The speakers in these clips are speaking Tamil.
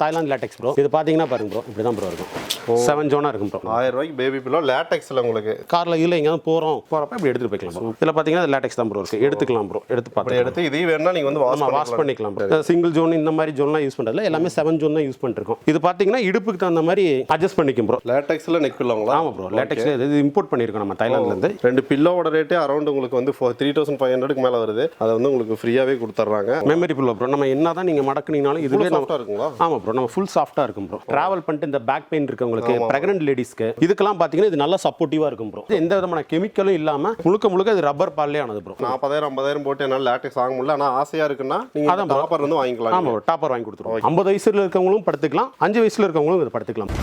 Thailand LaTeX bro. இது பாத்தீங்கன்னா பாருங்க ப்ரோ, இப்படி தான் ப்ரோ இருக்கும். 7 ஜோனா இருக்கும் ப்ரோ. 1000 ரூபாய்க்கு பேபி பில்லோ லேட்டெக்ஸ்ல உங்களுக்கு கார்ல இல்ல எங்க போறப்ப இப்படி எடுத்துட்டு போய்க்கலாம் ப்ரோ. இதுல பாத்தீங்கன்னா லேட்டெக்ஸ் தான் ப்ரோ இருக்கு. எடுத்துக்கலாம் ப்ரோ. எடுத்து இதே வேணா நீங்க வந்து வாஷ் பண்ணிக்கலாம் ப்ரோ. சிங்கிள் ஜோன் இந்த மாதிரி ஜோன்லாம் யூஸ் பண்றதுல எல்லாமே 7 ஜோன் தான் யூஸ் பண்ணிருக்கோம். இது பாத்தீங்கன்னா இடுப்புக்கு தகுந்த மாதிரி அட்ஜஸ்ட் பண்ணிக்கும் ப்ரோ. லேட்டெக்ஸ்ல நெக் பில்லோங்களா? ஆமா ப்ரோ. லேட்டெக்ஸ்ல இது இம்போர்ட் பண்ணிருக்கோம் நம்ம தாய்லாந்துல இருந்து. ரெண்டு பில்லோவோட ரேட் அரௌண்ட் உங்களுக்கு வந்து 3500க்கு மேல வருது. அது வந்து உங்களுக்கு ஃப்ரீயாவே கொடுத்துறாங்க. Memory pillow bro. நம்ம என்னதான் நீங்க மடக்குனீங்கனாலும் இதுவே சாஃப்ட்டா இருக்குங்களா? ஆமா ப்ரோ. நம்ம ஃபுல் சாஃப்ட்டா இருக்கும் ப்ரோ. டிராவல் பண்ணிட்டு இந்த பேக் பெயின் இருக்கவங்களுக்கு, பிரெக்னன்ட் லேடிஸ்க்கு இதுக்கெல்லாம் பாத்தீங்கன்னா இது நல்லா சப்போர்ட்டிவா இருக்கும் ப்ரோ. எந்த விதமான கெமிக்கலும் இல்லாம முழுக்க இது ரப்பர் பால்லே ஆனது ப்ரோ. 40,000 50,000 போட்டு என்னால லேட்டெக்ஸ் வாங்க முடியல. ஆனா ஆசையா இருக்குன்னா நீங்க டாப்பர் வந்து வாங்கிக்கலாம். ஆமா, டாப்பர் வாங்கி கொடுத்துருவோம். 50 வயசுல இருக்கவங்களும் படுத்துக்கலாம், 5 வயசுல இருக்கவங்களும் இதை படுத்துக்கலாம்.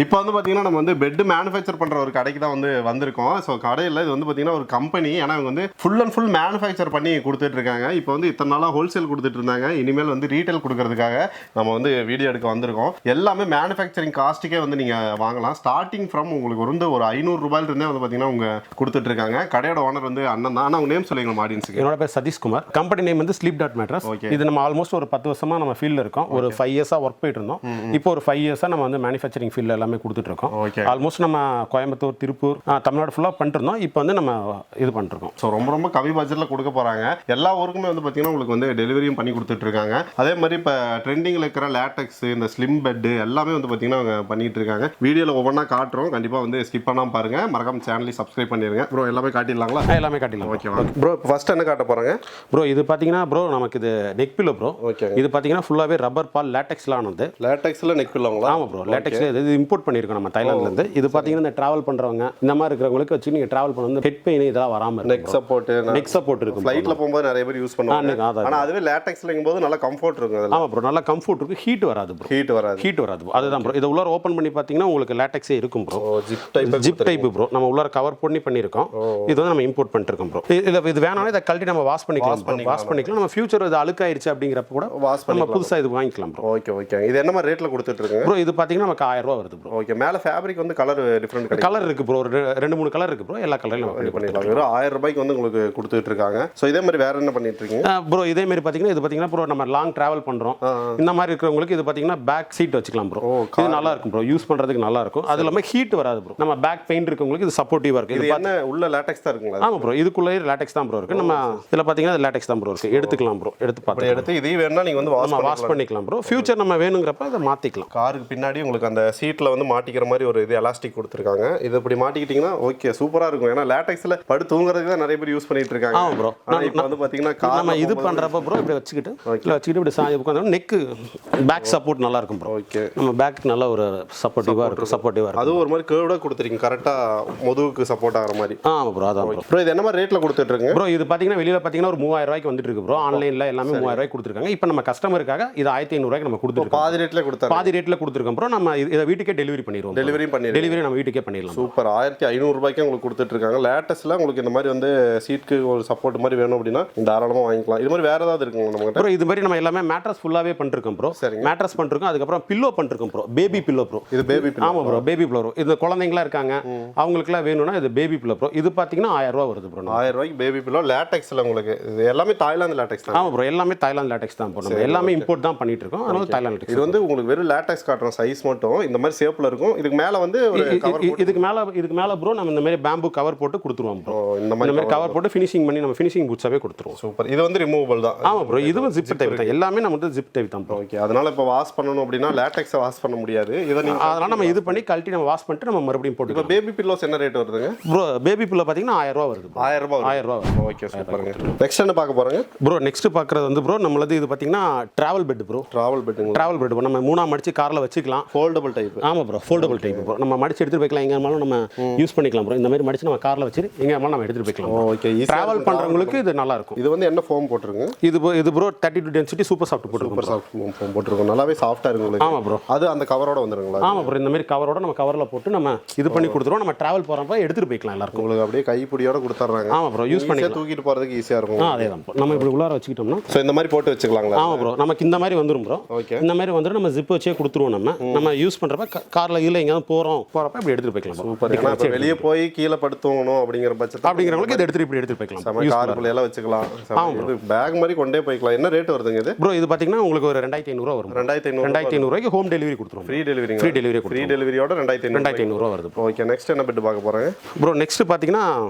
இப்போ வந்து பார்த்தீங்கன்னா நம்ம வந்து பெட் மேனுஃபேக்சர் பண்ணுற ஒரு கடைக்கு தான் வந்து வந்திருக்கோம். ஸோ கடையில் இது வந்து பார்த்தீங்கன்னா ஒரு கம்பெனி. ஏன்னா இவங்க வந்து ஃபுல் அண்ட் ஃபுல் மேனுஃபேக்சர் பண்ணி கொடுத்துட்டு இருக்காங்க. இப்போ வந்து இத்தனை நாளாக ஹோல்சேல் கொடுத்துட்டு இருந்தாங்க. இனிமேல் வந்து ரீட்டைல் கொடுக்கறதுக்காக நம்ம வந்து வீடியோ எடுக்க வந்திருக்கோம். எல்லாமே மேனுஃபேக்சரிங் காஸ்ட்டுக்கே வந்து நீங்கள் வாங்கலாம். ஸ்டார்டிங் ஃப்ரம் உங்களுக்கு வந்து ஒரு 500 ரூபாயிலிருந்தே வந்து பார்த்தீங்கன்னா அவங்க கொடுத்துட்டு இருக்காங்க. கடையோட ஓனர் வந்து அண்ணன் தான். ஆனால் அவங்க நேம் சொல்லுங்க ஆடியன்ஸுக்கு. என்னோட பேர் சதீஷ்குமார். கம்பெனி நேம் வந்து Sleepdot Mattress. இது நம்ம ஆல்மோஸ்ட் ஒரு 10 வருஷமா நம்ம ஃபீல்டில் இருக்கோம். ஒரு 5 இயர்ஸாக ஒர்க் போயிட்டு இருந்தோம். இப்போ ஒரு 5 இயர்ஸாக நம்ம வந்து மேனுஃபேக்சரிங் ஃபீல்டில் எல்லாமே கொடுத்துட்டு இருக்கோம். ஆல்மோஸ்ட் நம்ம கோயம்புத்தூர், திருப்பூர், தமிழ்நாடு ஃபுல்லாக பண்ணிருந்தோம். இப்போ வந்து நம்ம இது பண்ணிருக்கோம். ஸோ ரொம்ப கம்மி பட்ஜெட்டில் கொடுக்க போகிறாங்க. எல்லா ஊருக்குமே வந்து பார்த்தீங்கன்னா உங்களுக்கு வந்து டெலிவரியும் பண்ணி கொடுத்துட்டு இருக்காங்க. அதே மாதிரி இப்போ ட்ரெண்டிங்கில் இருக்கிற லேட்டெக்ஸ், இந்த ஸ்லிம் பெட்டு எல்லாமே வந்து பார்த்தீங்கன்னா அவங்க பண்ணிட்டு இருக்காங்க. வீடியோவில் ஒவ்வொன்றா காட்டுறோம். கண்டிப்பாக வந்து ஸ்கிப் பண்ணாமல் பாருங்க. மறக்காம சேனலை சப்ஸ்கிரைப் பண்ணிருங்க. ப்ரோ எல்லாமே காட்டிடலாங்களா? எல்லாமே காட்டிடலாம். Okay bro. இப்போ ஃபர்ஸ்ட் என்ன காட்ட போகிறாங்க ப்ரோ? இது பார்த்தீங்கன்னா ப்ரோ நமக்கு இது நெக் பில்லோ ப்ரோ. ஓகே. இது பார்த்தீங்கன்னா ஃபுல்லாகவே ரப்பர் பால் லேட்டெக்ஸ்ல ஆனது. லேட்டெக்ஸில் நெக் பில்லோங்களா? ஆமாம் ப்ரோ. லேட்டெக்ஸ்ல இது இம்போர்ட் பண்ணியிருக்கோம் நம்ம தாய்லாந்துலேருந்து. இது பார்த்தீங்கன்னா இந்த டிராவல் பண்றவங்க இந்த மாதிரி இருக்கிறவங்களுக்கு வச்சு நீங்க டிராவல் பண்ணும்போது ஹெட் பெயின் இதெல்லாம் வராம இருக்கும். நெக் சப்போர்ட் இருக்கும். ஃளைட்ல போகும்போது நிறைய பேர் யூஸ் பண்ணுவாங்க. ஆனா அதுவே லேட்டெக்ஸ்லங்கும்போது நல்ல கம்ஃபர்ட் இருக்கும். ஆமா ப்ரோ. நல்ல கம்ஃபர்ட் இருக்கும். ஹீட் வராது ப்ரோ. ஹீட் வராது ப்ரோ. அதுதான் ப்ரோ. இத உள்ளார ஓபன் பண்ணி பாத்தீங்கன்னா உங்களுக்கு லேட்டெக்ஸே இருக்கும் ப்ரோ. Zip type bro. நம்ம உள்ளார கவர் பண்ணி பண்ணிருக்கோம். இது வந்து நம்ம இம்போர்ட் பண்ணிட்டு இருக்கோம் ப்ரோ. இது வேணாலும் இத கழட்டி நம்ம வாஷ் பண்ணிக்கலாம். நம்ம ஃபியூச்சர் இது அழுக்காயிருச்சு அப்படிங்கறப்ப கூட நம்ம புதுசா இது வாங்கிக்கலாம் ப்ரோ. ஓகே. இது என்ன மாதிரி ரேட்ல கொடுத்துட்டு இருக்கீங்க ப்ரோ? இது பாத்தீங்கன்னா நமக்கு 1000 ரூபாய் வருது ப்ரோ. ஓகே. மேல ஃபேப்ரிக் வந்து கலர் டிஃபரண்ட் கலர் இருக்கு ப்ரோ. 2-3 கலர் இருக்கு ப்ரோ. எல்லா கலர்லயும் நம்ம பண்ணிடலாம். வெறும் 1000 ரூபாய்க்கு வந்து உங்களுக்கு கொடுத்துட்டு இருக்காங்க. சோ இதே மாதிரி வேற என்ன பண்ணிட்டு இருக்கீங்க ப்ரோ? இதே மாதிரி பாத்தீங்கன்னா இது பாத்தீங்கன்னா ப்ரோ நம்ம லாங் டிராவல் பண்றோம். இந்த மாதிரி இருக்கிறவங்களுக்கு இது பாத்தீங்கன்னா பேக் சீட் வச்சுக்கலாம் ப்ரோ. இது நல்லா இருக்கும் ப்ரோ. யூஸ் பண்றதுக்கு நல்லா இருக்கும். அது இல்லாம ஹீட் வராது ப்ரோ. நம்ம பேக் பெயின் இருக்கவங்களுக்கு இது சப்போர்ட்டிவா இருக்கு. இது என்ன உள்ள லேட்டெக்ஸ் தான் இருக்குங்களா? ஆமா ப்ரோ. இதுக்குள்ள லேட்டெக்ஸ் தான் ப்ரோ இருக்கு. நம்ம இதுல பாத்தீங்கன்னா லேட்டெக்ஸ் தான் ப்ரோ இருக்கு. எடுத்துக்கலாம் ப்ரோ. எடுத்து இதே வேணா நீங்க வந்து வாஷ் பண்ணிக்கலாம் ப்ரோ. ஃபியூச்சர் நம்ம வேணும்ங்கறப்ப இத மாத்திக்கலாம். காருக்கு பின்னாடி உங்களுக்கு அந்த சீட்ல வந்து மாட்டிக்கிற மாதிரி ஒரு இது எலாஸ்டிக் கொடுத்திருக்காங்க. இது இப்படி மாட்டிக்கிட்டீங்கன்னா ஓகே சூப்பரா இருக்கும். ஏன்னா லேட்டெக்ஸ்ல படு தூங்குறதுக்கு தான் நிறைய பேர் யூஸ் பண்ணிட்டு இருக்காங்க. ஆமா ப்ரோ. இப்போ வந்து பாத்தீங்கன்னா நம்ம இது பண்றப்ப ப்ரோ இப்படி வச்சிட்டு இப்படி சாய் உட்கார்ந்தா நெக் பேக் சப்போர்ட் நல்லா இருக்கும் ப்ரோ. ஓகே. நம்ம பேக் நல்ல ஒரு சப்போர்ட்டிவா இருக்கும். அது ஒரு மாதிரி கர்வ்டா கொடுத்திருக்கீங்க. கரெக்ட்டா முதுகுக்கு சப்போர்ட் ஆகுற மாதிரி. ஆமா ப்ரோ. அதான் ப்ரோ. ப்ரோ இது என்ன மாதிரி ரேட்ல கொடுத்துட்டு இருக்கீங்க ப்ரோ? இது பாத்தீங்கன்னா வெளியில பாத்தீங்கன்னா ஒரு 3000 ரூபாய்க்கு வந்துட்டு இருக்கு ப்ரோ. ஆன்லைன்ல எல்லாமே 3000 ரூபாய்க்கு கொடுத்திருக்காங்க. இப்போ நம்ம கஸ்டமருக்காக இது 1500 ரூபாய்க்கு நம்ம கொடுத்துருக்கோம். பாதி ரேட்ல கொடுத்திருக்கோம் ப்ரோ. நம்ம இத வீட்டுக்கே டெலிவரி பண்ணிடுவோம். டெலிவரி நம்ம வீட்டுக்கே பண்ணிடலாம். சூப்பர். 1500 ரூபாய்க்கு உங்களுக்கு கொடுத்துட்டு இருக்காங்க. லேட்டஸ்ட்ல உங்களுக்கு இந்த மாதிரி வந்து சீட்க்கு ஒரு சப்போர்ட் மாதிரி வேணும் அப்படின்னா தாராளமா வாங்கிக்கலாம். இது மாதிரி வேற ஏதாவது இருக்குங்க நம்ம கிட்ட? இது மாதிரி நம்ம எல்லாமே மேட்ரஸ் ஃபுல்லாவே பண்ணிருக்கோம் ப்ரோ. மேட்ரஸ் பண்ணிருக்கோம். அதுக்கு அப்புறம் பில்லோ பண்ணிருக்கோம் ப்ரோ. Baby pillow bro. இது பேபி பில்லோ. ஆமா ப்ரோ. Baby pillow. இது குழந்தைங்களா இருக்காங்க அவங்களுக்குலாம் வேணும்னா இது பேபி பில்லோ ப்ரோ. இது பாத்தீங்கன்னா 1000 ரூபாய் வருது ப்ரோ. 1000 ரூபாய்க்கு பேபி பில்லோ லேட்டெக்ஸ்ல உங்களுக்கு. இது எல்லாமே தாய்லாந்து லேட்டெக்ஸ் தான். ஆமா ப்ரோ. எல்லாமே தாய்லாந்து லேட்டெக்ஸ் தான் ப்ரோ. நம்ம எல்லாமே இம்போர்ட் தான் பண்ணிட்டு இருக்கோம். அதனால தாய்லாந்து லேட்டெக்ஸ். இது வந்து உங்களுக்கு வெறும் லேட்டெக்ஸ் காட்டுற சைஸ் மட்டும் இந்த மாதிரி ஷேப்ல இருக்கும். இதுக்கு மேல வந்து ஒரு கவர் இதுக்கு மேல ப்ரோ நம்ம இந்த மாதிரி பேம்பு கவர் போட்டு கொடுத்துருவோம் ப்ரோ. இந்த மாதிரி கவர் போட்டு ஃபினிஷிங் பண்ணி நம்ம ஃபினிஷிங் பூட்ஸாவே கொடுத்துருவோம். சூப்பர். இது வந்து ரிமூவபிள் தான். ஆமா ப்ரோ. இதுவும் ஜிப் டைப் தான். எல்லாமே நம்ம வந்து ஜிப் டைப் தான் ப்ரோ. ஓகே. அதனால இப்போ வாஷ் பண்ணனும் அப்படினா லேட்டெக்ஸை வாஷ் பண்ண முடியாது. இத நீங்க அதனால நம்ம இது பண்ணி கழட்டி நம்ம வாஷ் பண்ணிட்டு நம்ம மறுபடியும் போட்டு. இப்போ பேபி பில்லோஸ் என்ன ரேட் வருதுங்க ப்ரோ? பேபி பில்லோ பாத்தீங்கன்னா 1000 ரூபாய் வருது. 1000 ரூபாய். ஓகே சூப்பர்ங்க. நெக்ஸ்ட் என்ன பார்க்க போறங்க ப்ரோ? நெக்ஸ்ட் பார்க்கறது வந்து ப்ரோ நம்மளது இது பாத்தீங்கன்னா travel bed bro. Travel bed நம்ம மூணா மடிச்சு கார்ல வச்சுக்கலாம். Foldable type. ஆமா ப்ரோ. Foldable type bro. நம்ம மடிச்சு எடுத்து போய்க்கலாம். எங்க வேணாலும் நம்ம யூஸ் பண்ணிக்கலாம் ப்ரோ. இந்த மாதிரி மடிச்சு நம்ம கார்ல வச்சு எங்க வேணாலும் நம்ம எடுத்து போய்க்கலாம். ஓகே. டிராவல் பண்றவங்களுக்கு இது நல்லா இருக்கும். இது வந்து என்ன ஃபோம் போட்டுருங்க? இது ப்ரோ 32 டென்சிட்டி சூப்பர் சாஃப்ட் போட்டுருக்கோம். சூப்பர் சாஃப்ட் ஃபோம் போட்டுருக்கோம். நல்லாவே சாஃப்ட்டா இருக்கு உங்களுக்கு. ஆமா ப்ரோ. அது அந்த கவரோட வந்துருங்களா? ஆமா ப்ரோ. இந்த மாதிரி கவரோட நம்ம கவர்ல போட்டு நம்ம இது பண்ணி கொடுத்துருவோம். நம்ம டிராவல் போறப்ப எடுத்துட்டு போய்க்கலாம். எல்லாருக்கும் உங்களுக்கு அப்படியே கைப்பிடியோட கொடுத்துறாங்க. ஆமா ப்ரோ. யூஸ் பண்ணி தூக்கிட்டு போறதுக்கு ஈஸியா இருக்கும். அதேதான் ப்ரோ. நம்ம இப்படி உள்ளார வச்சுக்கிட்டோம்னா சோ இந்த மாதிரி போட்டு வச்சுக்கலாங்களா? ஆமா ப்ரோ. நமக்கு இந்த மாதிரி வந்துரும் ப்ரோ. இந்த மாதிரி வந்துரும். நம்ம ஜிப் வச்சே கொடுத்துருவோம். நம்ம யூஸ் பண்றப்ப கார்ல இல்ல எங்கயாவது போறப்ப இப்படி எடுத்துட்டு போய்க்கலாம். சூப்பர். ஏன்னா வெளிய போய் கீழ படுத்துங்கணும் அப்படிங்கிற பட்சத்துல அப்படிங்கிறவங்களுக்கு இதை எடுத்துட்டு இப்படி எடுத்துட்டு போய்க்கலாம். காருக்குள்ள எல்லாம் வச்சுக்கலாம். இது பேக் மாதிரி கொண்டே போய்க்கலாம். என்ன ரேட் வருதுங்க இது? ப்ரோ இது பாத்தீங்கன்னா உங்களுக்கு ஒரு 2500 வரும். 2500 ரூபாய்க்கு ஹோம் டெலிவரி கொடுத்துருவோம். Free delivery. ஃப்ரீ டெலிவரியோட 2500 வருது. ஓகே, நெக்ஸ்ட் என்ன பெட் பார்க்க போறாங்க ப்ரோ? நெக்ஸ்ட் பாத்தீங்கன்னா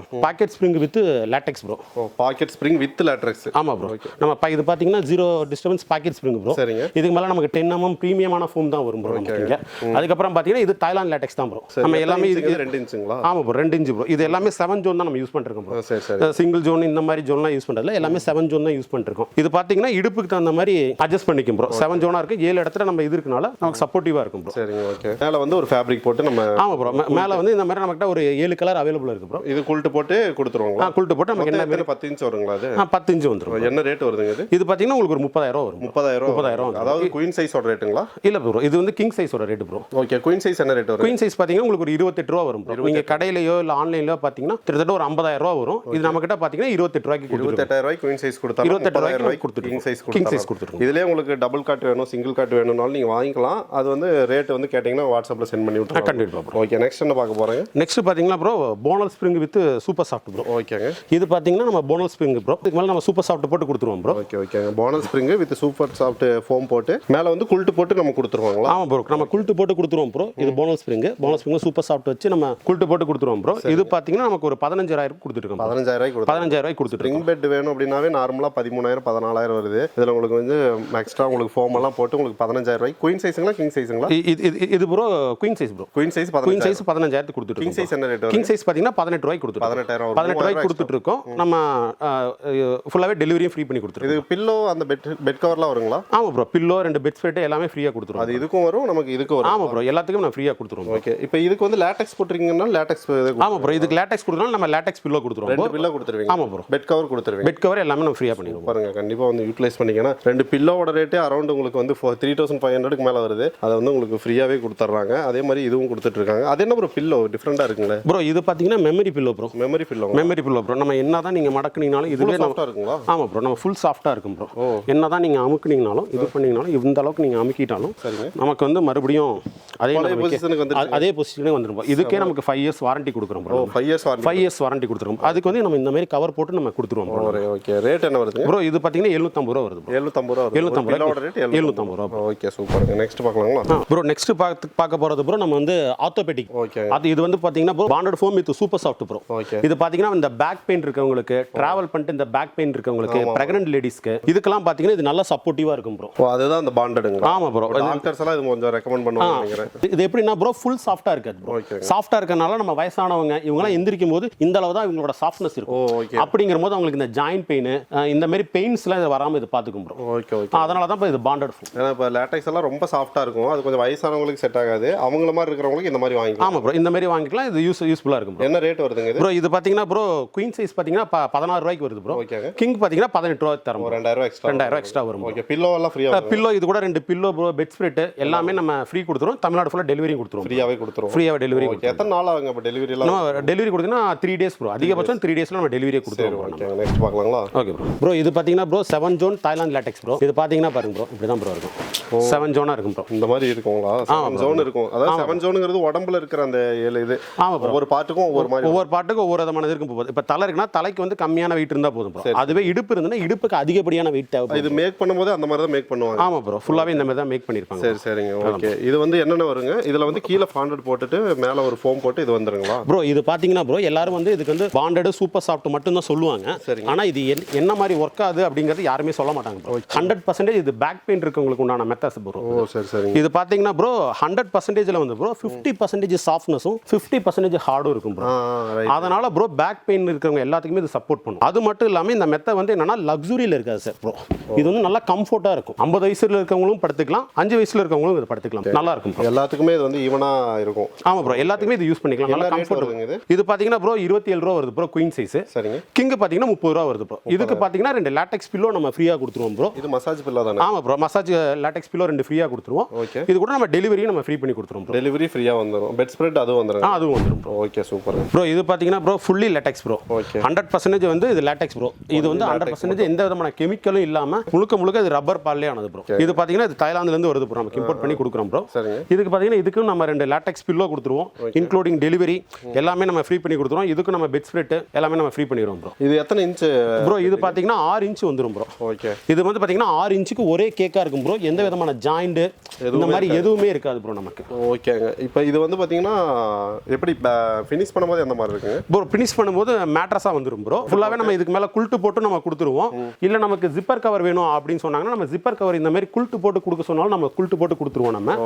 packet spring with latex bro. Packet spring with latex. ஆமா ப்ரோ. நம்ம இது பாத்தீங்கன்னா 0 டிஸ்டர்பன்ஸ் பாக்கெட் ஸ்ப்ரிங் ப்ரோ. சரிங்க. இதுக்கு மேல நமக்கு 10 mm பிரீமியமான ஃபோம் தான் வரும் ப்ரோ நமக்கு. அதுக்கு அப்புறம் பாத்தீங்கன்னா இது தாய்லாந்து லாட்டெக்ஸ் தான் ப்ரோ. நம்ம எல்லாமே இதுக்கு 2 இன்ச்சுங்களா? ஆமா ப்ரோ 2 இன்ச் ப்ரோ. இது எல்லாமே 7 ஜோன் தான் நம்ம யூஸ் பண்ணிருக்கோம் ப்ரோ. சரி சரி. சிங்கிள் ஜோன் இந்த மாதிரி ஜோன்லாம் யூஸ் பண்றதுல எல்லாமே 7 ஜோன் தான் யூஸ் பண்ணிருக்கோம். இது பாத்தீங்கன்னா இடுப்புக்கு தகுந்த மாதிரி அட்ஜஸ்ட் பண்ணிக்கும் ப்ரோ. 7 ஜோனா இருக்கு. 7 இடத்துல நம்ம இது இருக்கனால நமக்கு சப்போர்ட்டிவா இருக்கும் ப்ரோ. சரிங்க. ஓகே. மேல வந்து ஒரு ஃபேப்ரிக் போட்டு நம்ம ஆமா ப்ரோ. மேல வந்து இந்த மாதிரி நமக்கு ஒரு 7 கலர் அவேலபிள் இருக்கு ப்ரோ. இது குல்ட் போட்டு கொடுத்துருவாங்களா? குல்ட் போட்டு நமக்கு என்ன மாதிரி 10 இன்ச் வருங்களா அது? 10 இன்ச் வந்துரும். என்ன ரேட் வருதுங்க இது? இது பாத்தீங்கன்னா உங்களுக்கு ஒரு 30000 வரும். 30000. அதாவது குயின் சைஸோட ரேட்டுங்களா? இல்ல ப்ரோ, இது வந்து கிங் சைஸோட rate bro. Okay. Queen size என்ன ரேட் வரும்? குயின் சைஸ் பாத்தீங்கன்னா உங்களுக்கு ஒரு 28 ரூபாய் வரும் ப்ரோ. நீங்க கடையிலயோ இல்ல ஆன்லைன்லயோ பாத்தீங்கன்னா கிட்டத்தட்ட ஒரு 50000 ரூபாய் வரும். இது நம்ம கிட்ட பாத்தீங்கன்னா 28 ரூபாய்க்கு கொடுத்துருவோம். 28000 ரூபாய்க்கு குயின் சைஸ் கொடுத்தா 28 ரூபாய்க்கு கொடுத்துருவோம். கிங் சைஸ் கொடுத்துருவோம். இதுலயே உங்களுக்கு டபுள் காட் வேணும், சிங்கிள் காட் வேணும்னாலும் நீங்க வாங்கிக்கலாம். அது வந்து ரேட் வந்து கேட்டிங்கன்னா வாட்ஸ்அப்ல சென்ட் பண்ணி விட்டுறோம். கண்டிப்பா ப்ரோ. ஓகே, நெக்ஸ்ட் என்ன பார்க்க போறீங்க? நெக்ஸ்ட் பாத்தீங்கன்னா bro Bonnell spring with super soft bro. ஓகேங்க. இது பாத்தீங்கன்னா நம்ம போனல் ஸ்ப்ரிங் ப்ரோ. இதுக்கு மேல நம்ம சூப்பர் சாஃப்ட் போட்டு கொடுத்துருவோம் ப்ரோ. ஓகே ஓகேங்க. Bonnell spring with super soft foam போட்டு மேல வந்து குல்ட் போட்டு நம்ம கொடுத்துருவாங்களா? ஆமா ப்ரோ, நம்ம குல்ட் போட்டு கொடுத்துருவோம் ப்ரோ. இது போனல் ஸ்ப்ரிங் சூப்பர் சாஃப்ட் வச்சு நம்ம குல்ட் போட்டு கொடுத்துருவோம் ப்ரோ. இது பாத்தீங்கன்னா நமக்கு ஒரு 15000 கொடுத்துருக்கோம். 15000 கொடுத்துருவோம். ஸ்ப்ரிங் பெட் வேணும் அப்படினாவே நார்மலா 13000 14000 வருது. இதுல உங்களுக்கு வந்து எக்ஸ்ட்ரா உங்களுக்கு ஃபோம் எல்லாம் போட்டு உங்களுக்கு 15000 ரூபாய். குயின் சைஸ்ங்களா கிங் சைஸ்ங்களா? இது bro queen size bro. Queen size 15000 கொடுத்துட்டு. கிங் சைஸ் என்ன ரேட் வரும்? கிங் சைஸ் பாத்தீங்கன்னா 18 ரூபாய்க்கு கொடுத்துட்டு. 18 ரூபாய்க்கு கொடுத்துட்டு இருக்கோம். நம்ம ஃபுல்லாவே டெலிவரியும் ஃப்ரீ பண்ணி கொடுத்துருவோம். இது பில்லோ அந்த பெட் கவர்லாம் வருங்களா? ஆமா ப்ரோ, பில்லோ 2 பெட் ஸ்ப்ரெட் எல்லாமே ஃப்ரீயா கொடுத்துருவோம். அது இதுக்கும் வரும் நமக்கு இதுக்கும் வரும். ஆமா ப்ரோ, எல்லாத்துக்கும் நான் ஃப்ரீயா கொடுத்துருவோம். ஓகே. இப்போ இதுக்கு வந்து லாட்டெக்ஸ் போட்றீங்கன்னா லாட்டெக்ஸ். ஆமா ப்ரோ, இதுக்கு லாட்டெக்ஸ் கொடுத்தனால நம்ம லாட்டெக்ஸ் பில்லோ கொடுத்துருவோம். 2 பில்லோ கொடுத்துருவீங்க. ஆமா ப்ரோ. பெட் கவர் கொடுத்துருவீங்க. பெட் கவர் எல்லாமே நம்ம ஃப்ரீயா பண்ணிடுவோம். பாருங்க, கண்டிப்பா வந்து யூட்டிலைஸ் பண்ணிக்கனா 2 பில்லோவோட ரேட்டே அரௌண்ட் உங்களுக்கு வந்து 3500க்கு மேல வருது. அதை வந்து உங்களுக்கு ஃப்ரீயாவே கொடுத்துறாங்க. அதே மாதிரி இதுவும் கொடுத்துட்டு இருக்காங்க. அது என்ன ப்ரோ பில்லோ டிஃபரெண்டா இருக்குங்களே ப்ரோ? இது பாத்தீங்கன்னா memory pillow bro. Memory pillow bro. நம்ம என்னதான் நீங்க மடக்குனீங்கனாலும் இதுவே சாஃப்ட்டா இருக்குங்களா? ஆமா ப்ரோ, நம்ம ஃபுல் சாஃப்ட்டா இருக்கும் ப்ரோ. என்னதான் நீங்க அமுக்குனீங்கனாலும் இது பண்ணீங்கனாலும் இந்த அளவுக்கு நீங்க அமுக்கிட்டாலும் நமக்கு வந்து மறுபடியும் அதே பொசிஷனுக்கு வந்துரும். இதுக்கே நமக்கு 5 இயர்ஸ் வாரண்டி கொடுக்குறோம் ப்ரோ. 5 இயர்ஸ் வாரண்டி கொடுத்துறோம். அதுக்கு வந்து நம்ம இந்த மாதிரி கவர் போட்டு நம்ம கொடுத்துருவோம் ப்ரோ. ஓகே. ரேட் என்ன வருது ப்ரோ? இது பாத்தீங்கன்னா 750 ரூபாய் வருது. 750 ரூபாய். 750 ரூபாய். Okay, super. நெக்ஸ்ட் பார்க்கலாங்களா ப்ரோ? நெக்ஸ்ட் பார்க்க போறது ப்ரோ நம்ம வந்து ஆர்த்தோபெடிக். ஓகே. அது இது வந்து பாத்தீங்கன்னா bro bonded foam with super soft bro. Okay. இது பாத்தீங்கன்னா இந்த பேக் பெயின் இருக்கவங்களுக்கு, டிராவல் பண்ணிட்டு இந்த பேக் பெயின் இருக்கவங்களுக்கு, பிரெக்னன்ட் லேடிஸ்க்கு இதுக்கெல்லாம் பாத்தீங்கன்னா இது நல்லா சப்போர்ட்டிவா இருக்கும் ப்ரோ. அதுதான் அந்த பாண்டடுங்க. ஆமா ப்ரோ, டாக்டர்ஸ் எல்லாம் இது கொஞ்சம் ரெக்கமெண்ட் பண்ணுவாங்க நினைக்கிறேன். இது எப்படின்னா ப்ரோ ஃபுல் சாஃப்ட்டா இருக்காது ப்ரோ. சாஃப்ட்டா இருக்கனால நம்ம வயசானவங்க இவங்கலாம் எந்திரிக்கும் போது இந்த அளவு தான் இவங்களோட சாஃப்ட்னஸ் இருக்கும். அப்படிங்கும்போது அவங்களுக்கு இந்த ஜாயிண்ட் பெயின் இந்த மாதிரி பெயின்ஸ்லாம் வராம இது பாத்துக்கும் ப்ரோ. Okay okay. அதனால தான் இது பாண்டட் ஃபோம். ஏன்னா இப்போ லாட்டெக்ஸ் எல்லாம் ரொம்ப சாஃப்ட்டா இருக்கும். அது கொஞ்சம் வயசானவங்களுக்கு செட் ஆகாது. அவங்கள மாதிரி இருக்கிறவங்களுக்கு இந்த மாதிரி வாங்கிக்கலாம். ஆமா ப்ரோ, இந்த மாதிரி வாங்கிக்கலாம். இது யூஸ்ஃபுல்லா இருக்கும் ப்ரோ. என்ன ரேட் வருதுங்க இது? ப்ரோ இது பாத்தீங்கன்னா ப்ரோ குயின் சைஸ் பாத்தீங்கன்னா 16 ரூபாய்க்கு வருது ப்ரோ. கிங் பாத்தீங்கன்னா 18 ரூபாய்க்கு தரோம். 2000 ரூபாய் எக்ஸ்ட்ரா வரும். ஓகே. பில்லோ எல்லாம் ஃப்ரீயா? பில்லோ இது கூட 2 பில்லோ ப்ரோ, பெட் ஸ்ப்ரெட் எல்லாமே நம்ம ஃப்ரீ கொடுத்துறோம். தமிழ்நாடு ஃபுல்லா டெலிவரி கொடுத்துறோம். ஃப்ரீயாவே கொடுத்துறோம். ஃப்ரீயாவே டெலிவரி. ஓகே. எத்தனை நாள் ஆகுங்க அப்ப டெலிவரி எல்லாம்? நம்ம டெலிவரி கொடுத்தீங்கன்னா 3 டேஸ் ப்ரோ. அதிகபட்சம் 3 டேஸ்ல நம்ம டெலிவரியே கொடுத்துறோம். ஓகே. நெக்ஸ்ட் பார்க்கலாங்களா? Okay bro. ப்ரோ இது பாத்தீங்கன்னா bro 7 zone Thailand latex bro. இது பாத்தீங்கன்னா பாருங்க ப்ரோ, இப்படி தான் ப்ரோ இருக்கும். 7 ஜோனா இருக்கும் ப்ரோ. இந்த மாதிரி இருக்குங்களா? 7 ஜோன் இருக்கும். அதாவது 7 ஜோனுங்கிறது உடம்புல இருக்கிற அந்த 7 இது. ஆமா ப்ரோ. ஒவ்வொரு பார்ட்டுக்கும் ஒவ்வொரு பார்ட்டுக்கும் ஒவ்வொரு விதமானது இருக்கும் போகுது. இப்ப தலை இருக்குன்னா தலைக்கு வந்து கம்மியான வெயிட் இருந்தா போதும் ப்ரோ. அதுவே இடுப்பு இருந்தனா இடுப்புக்கு அதிகப்படியான வெயிட் தேவை. இது மேக் பண்ணும்போது அந்த மாதிரி தான் மேக் பண்ணுவாங்க. ஆமா ப்ரோ, ஃபுல்லாவே இந்த மாதிரி தான் மேக் பண்ணிருப்பாங்க. சரி சரிங்க. ஓகே. இது வந்து என்னென்ன வருங்க? இதுல வந்து கீழ பாண்டட் போட்டுட்டு மேல ஒரு ஃபோம் போட்டு இது வந்துருங்களா ப்ரோ? இது பாத்தீங்கன்னா ப்ரோ எல்லாரும் வந்து இதுக்கு வந்து பாண்டட் சூப்பர் சாஃப்ட் மட்டும் தான் சொல்லுவாங்க. ஆனா இது என்ன மாதிரி ஒர்க் ஆகுது அப்படிங்கறது யாருமே சொல்ல மாட்டாங்க ப்ரோ. 100% இது பேக் பெயின் இருக்கவங்களுக்கு உண்டான மெத்தட்ஸ் ப்ரோ. ஓ சரி சரி. இது பாத்தீங்கன்னா ப்ரோ 100%ல வந்து ப்ரோ 50% சாஃப்ட்னஸும் 50% ஹார்டும் இருக்கும் ப்ரோ. அதனால ப்ரோ பேக் பெயின் இருக்கவங்க எல்லாத்துக்குமே இது சப்போர்ட் பண்ணும். அது மட்டும் இல்லாம இந்த மெத்தட் வந்து என்னன்னா லக்ஸுரியில இருக்காது சார் ப்ரோ. இது வந்து நல்லா கம்ஃபர்ட்டா இருக்கும். 50 வயசுல இருக்கவங்களும் படுத்துக்கலாம், 5 வயசுல இருக்கவங்களும் இது படுத்துக்கலாம். நல்லா இருக்கும் ப்ரோ. எல்லாத்துக்குமே இது வந்து ஈவனா இருக்கும். ஆமா ப்ரோ, எல்லாத்துக்குமே இது யூஸ் பண்ணிக்கலாம். நல்லா கம்ஃபர்ட் வருது. இது பாத்தீங்கன்னா ப்ரோ 27 ரூபாய் வருது ப்ரோ குயின் சைஸ். சரிங்க. கிங் பாத்தீங்கன்னா 30 ரூபாய் வருது ப்ரோ. இதுக்கு பாத்தீங்கன்னா 2 லாட்டெக்ஸ் பில்லோ நம்ம ஃப்ரீயா கொடுத்துருவோம் ப்ரோ. இது மசாஜ் பில்லோ தானே? ஆமா ப்ரோ, மசாஜ் லாட்டெக்ஸ் பில்லோ 2 ஃப்ரீயா கொடுத்துருவோம். ஓகே. இது கூட நம்ம டெலிவரியும் நம்ம ஃப்ரீ பண்ணி கொடுத்துருவோம் ப்ரோ. டெலிவரி ஃப்ரீயா வந்துரும். பெட் ஸ்ப்ரெட் அதுவும் வந்துரும். அதுவும் வந்துரும் ப்ரோ. Okay super bro. இது பாத்தீங்கன்னா bro fully latex bro. Okay. 100% வந்து இது லாட்டெக்ஸ் ப்ரோ. இது வந்து 100% எந்த விதமான கெமிக்கலும் இல்லாம முழுக்க இது ரப்பர் பால்லே ஆனது ப்ரோ. இது பாத்தீங்கன்னா இது தாய்லாந்துல இருந்து வருது ப்ரோ. நமக்கு இம்போர்ட் பண்ணி கொடுக்குறோம் ப்ரோ. சரிங்க. இதுக்கு பார்த்தீங்கன்னா இதுக்கு நம்ம 2 லேட்டெக்ஸ் பில்லோ கொடுத்துருவோம், இன்க்ளூடிங் டெலிவரி எல்லாமே நம்ம ஃப்ரீ பண்ணி கொடுத்துருவோம். இதுக்கு நம்ம பெட் ஸ்ப்ரெட் எல்லாமே நம்ம ஃப்ரீ பண்ணிடுவோம் ப்ரோ. இது எத்தனை இன்ச் ப்ரோ? இது பார்த்தீங்கன்னா 6 இன்ச் வந்துடும் ப்ரோ. ஓகே. இது வந்து பார்த்தீங்கன்னா 6 இன்ச்சுக்கு ஒரே கேக்காக இருக்கும் ப்ரோ. எந்த விதமான ஜாயிண்ட் இந்த மாதிரி எதுவுமே இருக்காது ப்ரோ நமக்கு. ஓகேங்க. இப்போ இது வந்து பார்த்தீங்கன்னா எப்படி ஃபினிஷ் பண்ணும்போது எந்த மாதிரி இருக்குங்க ப்ரோ? ஃபினிஷ் பண்ணும்போது மேட்ரஸாக வந்துடும் ப்ரோ. ஃபுல்லாகவே நம்ம இதுக்கு மேலே குல்ட்டு போட்டு நம்ம கொடுத்துருவோம். இல்லை நமக்கு ஜிப்பர் கவர் வேணும் அப்படின்னு சொன்னாங்கன்னா நம்ம ஜிப்பர் கவர் இந்த மாதிரி குல்ட்டு போட்டு கொடுக்க சொன்னாலும் நம்ம குல்ட்டு போட்டு கொடுத்துருவோம். நம்ம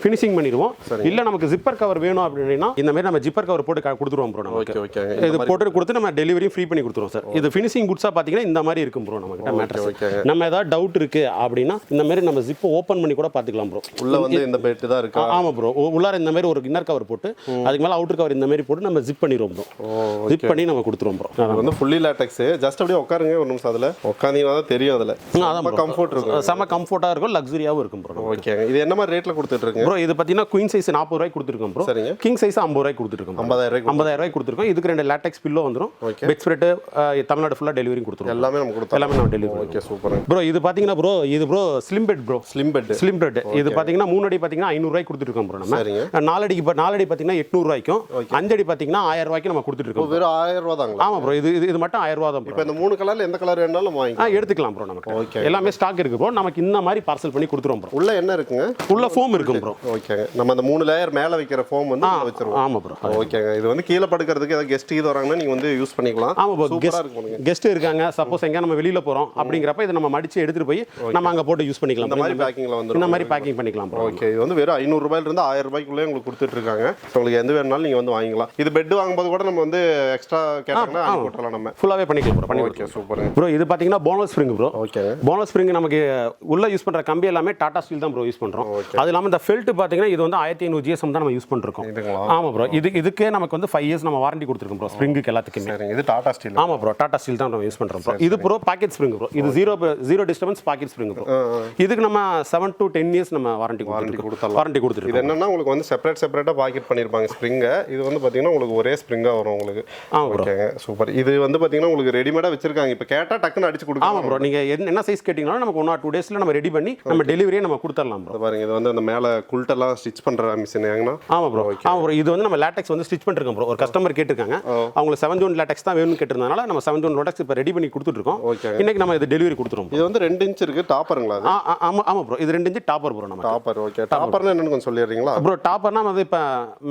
ஃபினிஷிங் பண்ணிடுவோம். இல்லை நமக்கு ஜிப்பர் கவர் வேணும் அப்படின்னா இந்த மாதிரி நம்ம ஜிப்பர் கவர் போட்டு கொடுத்துருவோம் ப்ரோ. நமக்கு இது போட்டு கொடுத்து நம்ம டெலிவரியும் ஃப்ரீ பண்ணி கொடுத்துருவோம் சார். இது ஃபினிஷிங் குட்ஸாக பார்த்தீங்கன்னா இந்த மாதிரி இருக்கும் ப்ரோ நமக்கு மேட்ரஸ். நம்ம ஏதாவது டவுட் இருக்கு அப்படின்னா இந்த மாதிரி நம்ம ஜிப்பை ஓப்பன் பண்ணி கூட பார்த்துக்கலாம் ப்ரோ. உள்ள வந்து இந்த பெட் தான் இருக்கு. ஆமாம் ப்ரோ. உள்ளார இந்த மாதிரி ஒரு இன்னர் கவர் போட்டு அதுக்கு மேலே அவுட்டர் கவர் இந்த மாதிரி போட்டு நம்ம ஜிப் பண்ணிடுவோம் ப்ரோ. ஜிப் பண்ணி நம்ம கொடுத்துருவோம் ப்ரோ. அது வந்து ஃபுல்லி லேட்டெக்ஸ். ஜஸ்ட் அப்படியே உட்காருங்க ஒரு நிமிஷம். அதில் உட்காந்தீங்கன்னா தான் தெரியும். அதில் அதான் கம்ஃபர்ட் இருக்கும். செம கம்ஃபர்ட்டாக இருக்கும், லக்ஸரியாகவும் இருக்கும் ப்ரோ. ஓகே. இது என்ன மாதிரி ரேட்டில் கொடுத்துட்டு இருக்கீங்க ப்ரோ? இது பார்த்தீங்கன்னா குயின் சைஸ் 40 ரூபாய்க்கு கொடுத்துருக்கோம் ப்ரோ. சரிங்க. கிங் சைஸ் 50 ரூபாய்க்கு கொடுத்துருக்கோம். 50,000 ரூபாய்க்கு கொடுத்துருக்கோம். இதுக்கு 2 லேட்டெக்ஸ் பில்லோ வந்துடும். பெட் ஸ்ப்ரெட் தமிழ்நாடு ஃபுல்லாக டெலிவரி கொடுத்துருவோம். எல்லாமே நம்ம கொடுத்தோம். எல்லாமே நம்ம டெலிவரி. Okay, super bro. இது பார்த்தீங்கன்னா ப்ரோ இது bro slim bed bro. Slim bed. இது பார்த்தீங்கன்னா 3 அடி பார்த்தீங்கன்னா 500 ரூபாய்க்கு கொடுத்துருக்கோம் ப்ரோ. நம்ம 4 அடி பார்த்தீங்கன்னா 800 ரூபாய்க்கும், 5 அடி பார்த்தீங்கன்னா 1000 ரூபாய்க்கு நம்ம கொடுத்துருக்கோம். வெறும் 1000 ரூபா தாங்க? ஆமாம் ப்ரோ. இது மட்டும் 1000 ரூபா தான். இப்போ இந்த 3 கலர்ல எந்த கலர் வேணாலும் நம்ம வாங்கிக்கலாம். எடுத்துக்கலாம் ப்ரோ. நமக்கு எல்லாமே ஸ்டாக் இருக்கு ப்ரோ. நமக்கு இந்த மாதிரி பார்சல் பண்ணி கொடுத்துருவோம் ப்ரோ. உள்ள என்ன இருக்குங்க? உள்ள ஃபோம் இருக்கும் ப்ரோ. ஓகே. நம்ம அந்த 3 லேயர் மேல வைக்கிற ஃபோம் வந்து வச்சிருவோம். ஆமா ப்ரோ. ஓகேங்க. இது வந்து கீழ படுக்கிறதுக்கு ஏதாவது கெஸ்ட் இது வராங்கன்னா நீங்க வந்து யூஸ் பண்ணிக்கலாம். ஆமா ப்ரோ. கெஸ்ட் இருக்காங்க, சப்போஸ் எங்க நம்ம வெளியில போறோம் அப்படிங்கறப்ப இத நம்ம மடிச்சு எடுத்துட்டு போய் நம்ம அங்க போட்டு யூஸ் பண்ணிக்கலாம். இந்த மாதிரி பேக்கிங்ல வந்து இந்த மாதிரி பேக்கிங் பண்ணிக்கலாம் ப்ரோ. ஓகே. இது வந்து வெறும் 500 ரூபாயில இருந்து 1000 ரூபாய்க்குள்ளே உங்களுக்கு கொடுத்துட்டு இருக்காங்க. உங்களுக்கு எந்த வேணாலும் நீங்க வந்து வாங்கிக்கலாம். இது பெட் வாங்கும்போது கூட நம்ம வந்து எக்ஸ்ட்ரா கேட்டாங்கன்னா அங்க போட்டுறலாம். நம்ம ஃபுல்லாவே பண்ணிக்கலாம் ப்ரோ. Okay, super bro. இது பாத்தீங்கன்னா bonus spring bro. Okay. Bonus spring நமக்கு உள்ள யூஸ் பண்ற கம்பி எல்லாமே டாடா ஸ்டீல் தான் ப்ரோ யூஸ் பண்றோம். அது இல்லாம இந்த ஃபெல்ட் பாத்தீங்கன்னா இது வந்து 1500 GSM தான் நம்ம யூஸ் பண்றோம். ஆமா ப்ரோ. இதுக்கே நமக்கு வந்து 5 இயர்ஸ் நம்ம வாரண்டி கொடுத்துருக்கோம் ப்ரோ. ஸ்ப்ரிங்க்கு எல்லாத்துக்குமே. சரிங்க. இது டாடா ஸ்டீல். ஆமா ப்ரோ. டாடா ஸ்டீல் தான் நம்ம யூஸ் பண்றோம் ப்ரோ. இது ப்ரோ பாக்கெட் ஸ்ப்ரிங் ப்ரோ. இது zero disturbance packet spring bro. இதுக்கு நம்ம 7 to 10 இயர்ஸ் நம்ம வாரண்டி கொடுத்துருக்கோம். இது என்னன்னா உங்களுக்கு வந்து செப்பரேட்டா பாக்கெட் பண்ணிருப்பாங்க ஸ்ப்ரிங்க. இது வந்து பாத்தீங்கன்னா உங்களுக்கு ஒரே ஸ்ப்ரிங்கா வரும் உங்களுக்கு. ஓகேங்க, சூப்பர். இது வந்து பாத்தீங்கன்னா உங்களுக்கு ரெடிமேடா வச்சிருக்காங்க. இப்போ கேட்டா டக்குன்னு அடிச்சு கொடுக்கலாம். ஆமா ப்ரோ. நீங்க என்ன சைஸ் கேட்டிங்கனாலும் நமக்கு 1 or 2 டேஸ்ல நம்ம ரெடி பண்ணி நம்ம டெலிவரியே நம்ம கொடுத்துடலாம் ப்ரோ. பாருங்க. இது வந்து அந்த மேல குல்ட் எல்லாம் ஸ்டிச் பண்ற மிஷின் ஏங்கனா. ஆமா ப்ரோ. ஆமா ப்ரோ. இது வந்து நம்ம லேட்டெக்ஸ் வந்து ஸ்டிச் பண்ணிருக்கோம் ப்ரோ. ஒரு கஸ்டமர் கேட்டிருக்காங்க. அவங்க 7 ஜோன் லேட்டெக்ஸ் தான் வேணும்னு கேட்டிருந்தனால நம்ம 7 ஜோன் லேட்டெக்ஸ் இப்போ ரெடி பண்ணி கொடுத்துட்டு இருக்கோம். இன்னைக்கு நம்ம இது டெலிவரி கொடுத்துறோம். இது வந்து 2 இன்ச் இருக்கு. டாப்பருங்களா அது? ஆமா ப்ரோ. இது 2 இன்ச் டாப்பர் ப்ரோ. நம்ம டாப்பர். ஓகே. டாப்பர்னா என்னன்னு கொஞ்சம் சொல்லிடுறீங்களா ப்ரோ? டாப்பர்னா வந்து இப்போ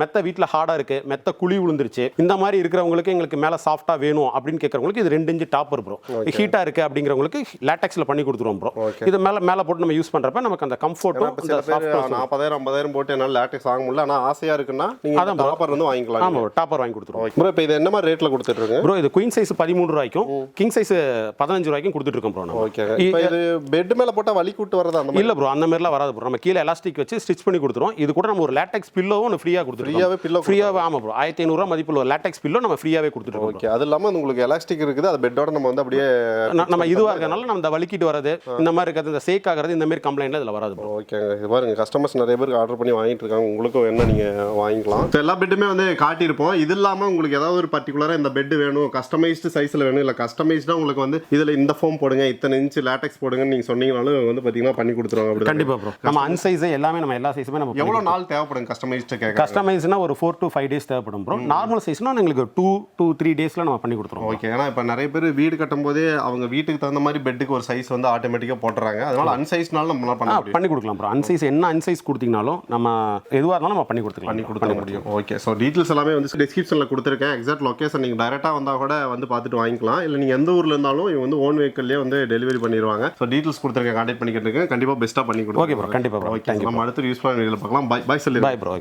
மெத்த வீட்டில் ஹார்டாக இருக்கு, மெத்த குழி விழுந்துருச்சு, இந்த மாதிரி இருக்கிறவங்களுக்கு எங்களுக்கு மேலே சாஃப்டாக வேணும் அப்படின்னு கேட்குறவங்களுக்கு இது 2 இன்ச் டாப்பர் ப்ரோ. ஹீட்டாக இருக்கு அப்படிங்கிறவங்களுக்கு லேட்டெக்ஸில் பண்ணி கொடுத்துருவோம் ப்ரோ. இது மேலே போட்டு நம்ம யூஸ் பண்ணுறப்ப நமக்கு அந்த கம்ஃபர்ட்டும் 40,000 50,000 போட்டு என்னால் லேட்டெக்ஸ் வாங்க முடியல. ஆனால் ஆசையாக இருக்குன்னா நீங்கள் டாப்பர் வந்து வாங்கிக்கலாம். ஆமாம், டாப்பர் வாங்கி கொடுத்துருவோம் ப்ரோ. இப்போ இது என்ன மாதிரி ரேட்டில் கொடுத்துட்ருங்க ப்ரோ? இது குயின் சைஸ் 13 ரூபாய்க்கும் கிங் சைஸ் 15 ரூபாய்க்கும் கொடுத்துட்ருக்கோம் ப்ரோ. ஓகே. இப்போ இது பெட் மேலே போட்டால் வலி கூட்டு வரதா? அந்த இல்லை ப்ரோ, அந்த மாதிரிலாம் வராது ப்ரோ. நம்ம கீழே எலாஸ்டிக் வச்சு ஸ்டிச் பண்ணி கொடுத்துருவோம். இது கூட நம்ம ஒரு லேட்டெக்ஸ் பில்லோவும் ஒன்று ஃப்ரீயாக கொடுத்துருவோம். ஃப்ரீயாகவே. ஆமாம் ப்ரோ. 1500 ரூபா மதிப்புள்ள ஒரு லேட்டெக்ஸ் பில்லோ நம்ம ஃப்ரீயாகவே கொடுத்துருவோம். ஓகே. அது இல்லாமல் உங்களுக்கு எலாஸ்டிக் இருக்குது. அது பெட்டோட நம்ம வந்து அப்படியே நம்ம இதுவாக இருக்கனால நம்ம இந்த வலிக்கிட்டு வரது இந்த மாதிரி இருக்கிறது, இந்த சேக் ஆகிறது, இந்த மாதிரி கம்ப்ளைண்ட்ல இதில் வராது ப்ரோ. ஓகே. இது பாருங்க, கஸ்டமர்ஸ் நிறைய பேருக்கு ஆர்டர் பண்ணி வாங்கிட்டு இருக்காங்க. உங்களுக்கும் என்ன நீங்கள் வாங்கிக்கலாம். எல்லா பெட்டுமே வந்து காட்டியிருப்போம். இது இல்லாமல் உங்களுக்கு ஏதாவது ஒரு பர்டிகுலராக இந்த பெட் வேணும், கஸ்டமைஸ்டு சைஸில் வேணும், இல்லை கஸ்டமைஸ்டாக உங்களுக்கு வந்து இதில் இந்த ஃபோம் போடுங்க, இத்தனை இன்ச் லேட்டெக்ஸ் போடுங்கன்னு நீங்கள் சொன்னீங்கனாலும் வந்து பார்த்தீங்கன்னா பண்ணி கொடுத்துருவாங்க. அப்படி கண்டிப்பாக ப்ரோ. நம்ம அன்சைஸ் எல்லாமே நம்ம எல்லா சைஸுமே நம்ம எவ்வளோ நாள் தேவைப்படும் கஸ்டமைஸ்டு கேட்க? கஸ்டமைஸ்னா ஒரு 4 to 5 டேஸ் தேவைப்படும் ப்ரோ. நார்மல் சைஸ்னா எங்களுக்கு 2 to 3 டேஸில் நம்ம பண்ணி கொடுத்துருவோம். ஓகே. ஏன்னா இப்போ நிறைய பேர் வீடு கட்டும் போதே அவங்க வீட்டுக்கு தகுந்த மாதிரி பெட்டுக்கு ஒரு சைஸ் வந்து ஆட்டோமேட்டிக்காக போட்டுறாங்க. அதனால அன்சைஸ்னால நம்ம பண்ணி கொடுக்கலாம் ப்ரோ. அன்சைஸ் என்ன அன்சைஸ் கொடுத்தீங்கனாலும் நம்ம எதுவாக இருந்தாலும் நம்ம பண்ணி கொடுக்க முடியும். ஓகே. ஸோ டீட்டெயில்ஸ் எல்லாமே வந்து டிஸ்கிரிப்ஷனில் கொடுத்துருக்கேன். எக்ஸாக்ட் லொக்கேஷன் நீங்கள் டைரெக்டாக வந்தால் கூட வந்து பார்த்துட்டு வாங்கிக்கலாம். இல்லை நீங்கள் எந்த ஊரில் இருந்தாலும் இவங்க வந்து ஓன் வெஹிக்கிள்லேயே வந்து டெலிவரி பண்ணிடுவாங்க. ஸோ டீட்டெயில்ஸ் கொடுத்துருக்கேன். கான்டாக்ட் பண்ணிக்கிட்டு இருக்கேன். கண்டிப்பாக பெஸ்ட்டாக பண்ணி கொடுங்க. Okay bro. கண்டிப்பாக ப்ரோ. நம்ம அடுத்து யூஸ்ஃபுல்லான வீடியோவில் பார்க்கலாம். பை சொல்லி. Bye bro.